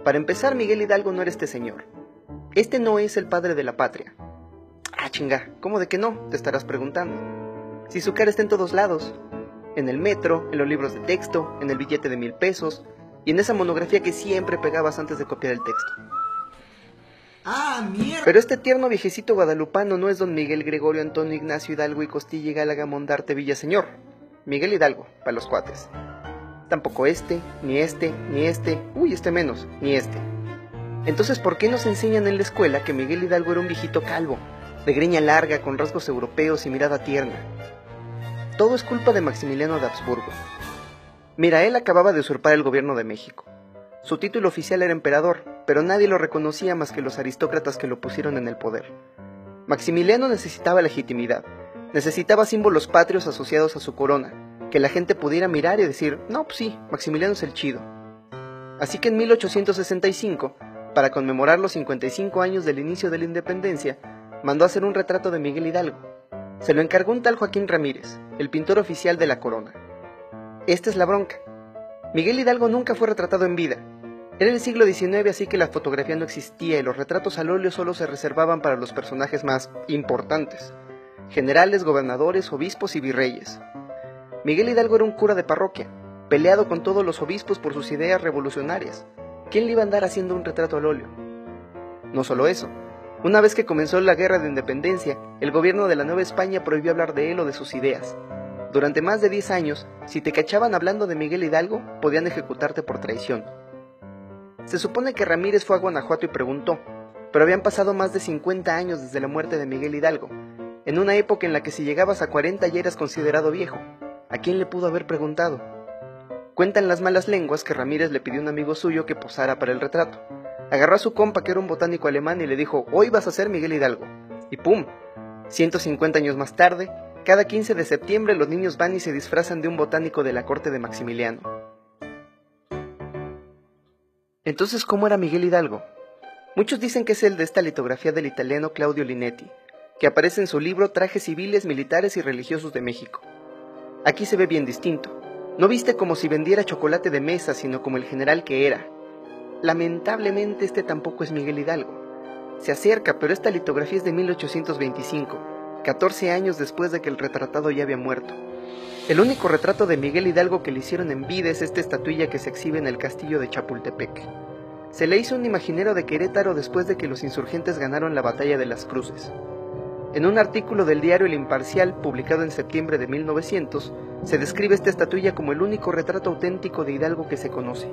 Para empezar, Miguel Hidalgo no era este señor. Este no es el padre de la patria. Ah, chinga, ¿cómo de que no? Te estarás preguntando. Si su cara está en todos lados. En el metro, en los libros de texto, en el billete de 1000 pesos y en esa monografía que siempre pegabas antes de copiar el texto. ¡Ah, mierda! Pero este tierno viejecito guadalupano no es don Miguel Gregorio Antonio Ignacio Hidalgo y Costilla y Gálaga Mondarte Villaseñor. Miguel Hidalgo, para los cuates. Tampoco este, ni este, ni este, uy, este menos, ni este. Entonces, ¿por qué nos enseñan en la escuela que Miguel Hidalgo era un viejito calvo, de greña larga, con rasgos europeos y mirada tierna? Todo es culpa de Maximiliano de Habsburgo. Mira, él acababa de usurpar el gobierno de México. Su título oficial era emperador, pero nadie lo reconocía más que los aristócratas que lo pusieron en el poder. Maximiliano necesitaba legitimidad, necesitaba símbolos patrios asociados a su corona, que la gente pudiera mirar y decir, no, pues sí, Maximiliano es el chido. Así que en 1865, para conmemorar los 55 años del inicio de la independencia, mandó hacer un retrato de Miguel Hidalgo. Se lo encargó un tal Joaquín Ramírez, el pintor oficial de la corona. Esta es la bronca. Miguel Hidalgo nunca fue retratado en vida. Era el siglo XIX, así que la fotografía no existía y los retratos al óleo solo se reservaban para los personajes más importantes: generales, gobernadores, obispos y virreyes. Miguel Hidalgo era un cura de parroquia, peleado con todos los obispos por sus ideas revolucionarias. ¿Quién le iba a andar haciendo un retrato al óleo? No solo eso. Una vez que comenzó la guerra de independencia, el gobierno de la Nueva España prohibió hablar de él o de sus ideas. Durante más de 10 años, si te cachaban hablando de Miguel Hidalgo, podían ejecutarte por traición. Se supone que Ramírez fue a Guanajuato y preguntó, pero habían pasado más de 50 años desde la muerte de Miguel Hidalgo, en una época en la que si llegabas a 40 ya eras considerado viejo. ¿A quién le pudo haber preguntado? Cuentan las malas lenguas que Ramírez le pidió a un amigo suyo que posara para el retrato. Agarró a su compa, que era un botánico alemán, y le dijo, hoy vas a ser Miguel Hidalgo. Y ¡pum! 150 años más tarde, cada 15 de septiembre los niños van y se disfrazan de un botánico de la corte de Maximiliano. Entonces, ¿cómo era Miguel Hidalgo? Muchos dicen que es el de esta litografía del italiano Claudio Linetti, que aparece en su libro Trajes civiles, militares y religiosos de México. Aquí se ve bien distinto. No viste como si vendiera chocolate de mesa, sino como el general que era. Lamentablemente este tampoco es Miguel Hidalgo. Se acerca, pero esta litografía es de 1825, 14 años después de que el retratado ya había muerto. El único retrato de Miguel Hidalgo que le hicieron en vida es esta estatuilla que se exhibe en el castillo de Chapultepec. Se le hizo un imaginero de Querétaro después de que los insurgentes ganaron la batalla de las Cruces. En un artículo del diario El Imparcial, publicado en septiembre de 1900, se describe esta estatuilla como el único retrato auténtico de Hidalgo que se conoce.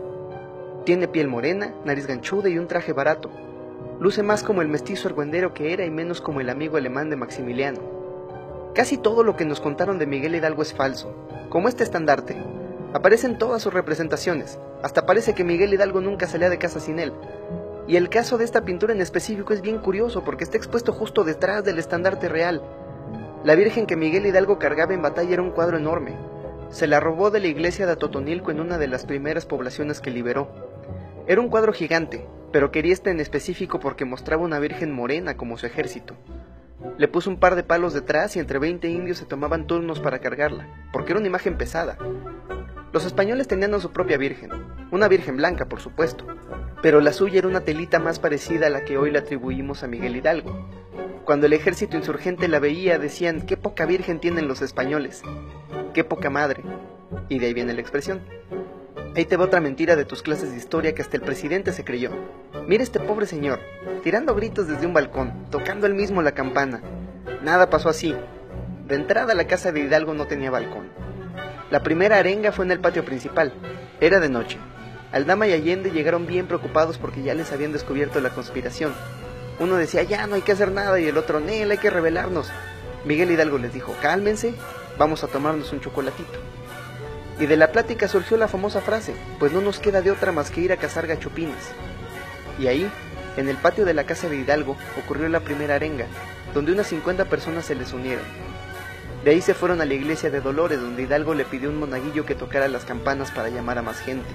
Tiene piel morena, nariz ganchuda y un traje barato. Luce más como el mestizo argüendero que era y menos como el amigo alemán de Maximiliano. Casi todo lo que nos contaron de Miguel Hidalgo es falso, como este estandarte. Aparecen todas sus representaciones, hasta parece que Miguel Hidalgo nunca salía de casa sin él. Y el caso de esta pintura en específico es bien curioso porque está expuesto justo detrás del estandarte real. La Virgen que Miguel Hidalgo cargaba en batalla era un cuadro enorme. Se la robó de la iglesia de Atotonilco en una de las primeras poblaciones que liberó. Era un cuadro gigante, pero quería este en específico porque mostraba una virgen morena como su ejército. Le puso un par de palos detrás y entre 20 indios se tomaban turnos para cargarla, porque era una imagen pesada. Los españoles tenían a su propia virgen, una virgen blanca por supuesto, pero la suya era una telita más parecida a la que hoy le atribuimos a Miguel Hidalgo. Cuando el ejército insurgente la veía decían, qué poca virgen tienen los españoles, qué poca madre, y de ahí viene la expresión. Ahí te va otra mentira de tus clases de historia que hasta el presidente se creyó. Mira este pobre señor, tirando gritos desde un balcón, tocando él mismo la campana. Nada pasó así. De entrada la casa de Hidalgo no tenía balcón. La primera arenga fue en el patio principal. Era de noche. Aldama y Allende llegaron bien preocupados porque ya les habían descubierto la conspiración. Uno decía, ya no hay que hacer nada, y el otro, Nel, hay que rebelarnos. Miguel Hidalgo les dijo, cálmense, vamos a tomarnos un chocolatito. Y de la plática surgió la famosa frase, pues no nos queda de otra más que ir a cazar gachupines. Y ahí, en el patio de la casa de Hidalgo, ocurrió la primera arenga, donde unas 50 personas se les unieron. De ahí se fueron a la iglesia de Dolores, donde Hidalgo le pidió a un monaguillo que tocara las campanas para llamar a más gente.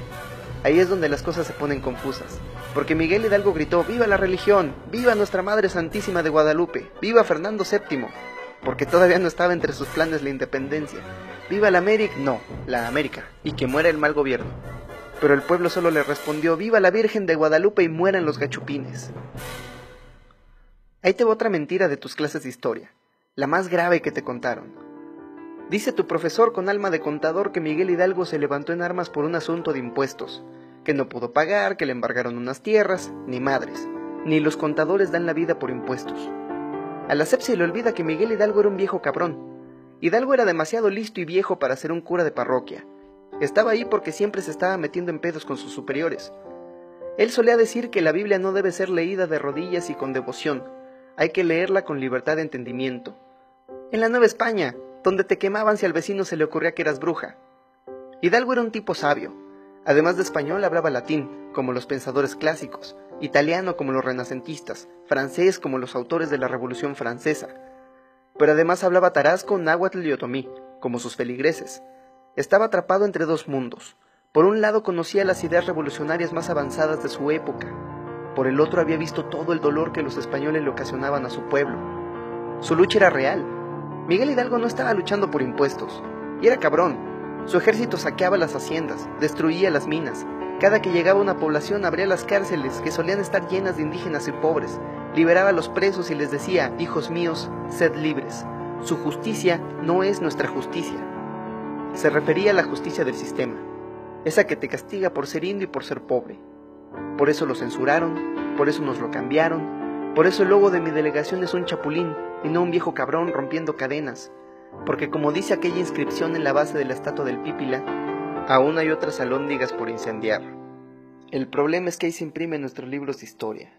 Ahí es donde las cosas se ponen confusas, porque Miguel Hidalgo gritó, ¡viva la religión! ¡Viva nuestra Madre Santísima de Guadalupe! ¡Viva Fernando VII! Porque todavía no estaba entre sus planes la independencia. ¡Viva la América! No, la América, y que muera el mal gobierno. pero el pueblo solo le respondió: ¡Viva la Virgen de Guadalupe y mueran los gachupines! Ahí te va otra mentira de tus clases de historia, la más grave que te contaron. Dice tu profesor con alma de contador que Miguel Hidalgo se levantó en armas por un asunto de impuestos, que no pudo pagar, que le embargaron unas tierras, ni madres, ni los contadores dan la vida por impuestos. A la SEP se le olvida que Miguel Hidalgo era un viejo cabrón. Hidalgo era demasiado listo y viejo para ser un cura de parroquia. Estaba ahí porque siempre se estaba metiendo en pedos con sus superiores. Él solía decir que la Biblia no debe ser leída de rodillas y con devoción, hay que leerla con libertad de entendimiento. En la Nueva España, donde te quemaban si al vecino se le ocurría que eras bruja. Hidalgo era un tipo sabio. Además de español hablaba latín, como los pensadores clásicos, italiano como los renacentistas, francés como los autores de la Revolución Francesa. Pero además hablaba tarasco, náhuatl y otomí, como sus feligreses. Estaba atrapado entre dos mundos. Por un lado conocía las ideas revolucionarias más avanzadas de su época. Por el otro había visto todo el dolor que los españoles le ocasionaban a su pueblo. Su lucha era real. Miguel Hidalgo no estaba luchando por impuestos. Y era cabrón. Su ejército saqueaba las haciendas, destruía las minas. Cada que llegaba una población abría las cárceles, que solían estar llenas de indígenas y pobres. Liberaba a los presos y les decía: hijos míos, sed libres. Su justicia no es nuestra justicia. Se refería a la justicia del sistema, esa que te castiga por ser indio y por ser pobre. Por eso lo censuraron, por eso nos lo cambiaron, por eso el logo de mi delegación es un chapulín y no un viejo cabrón rompiendo cadenas, porque como dice aquella inscripción en la base de la estatua del Pípila, aún hay otras alhóndigas por incendiar. El problema es que ahí se imprimen nuestros libros de historia.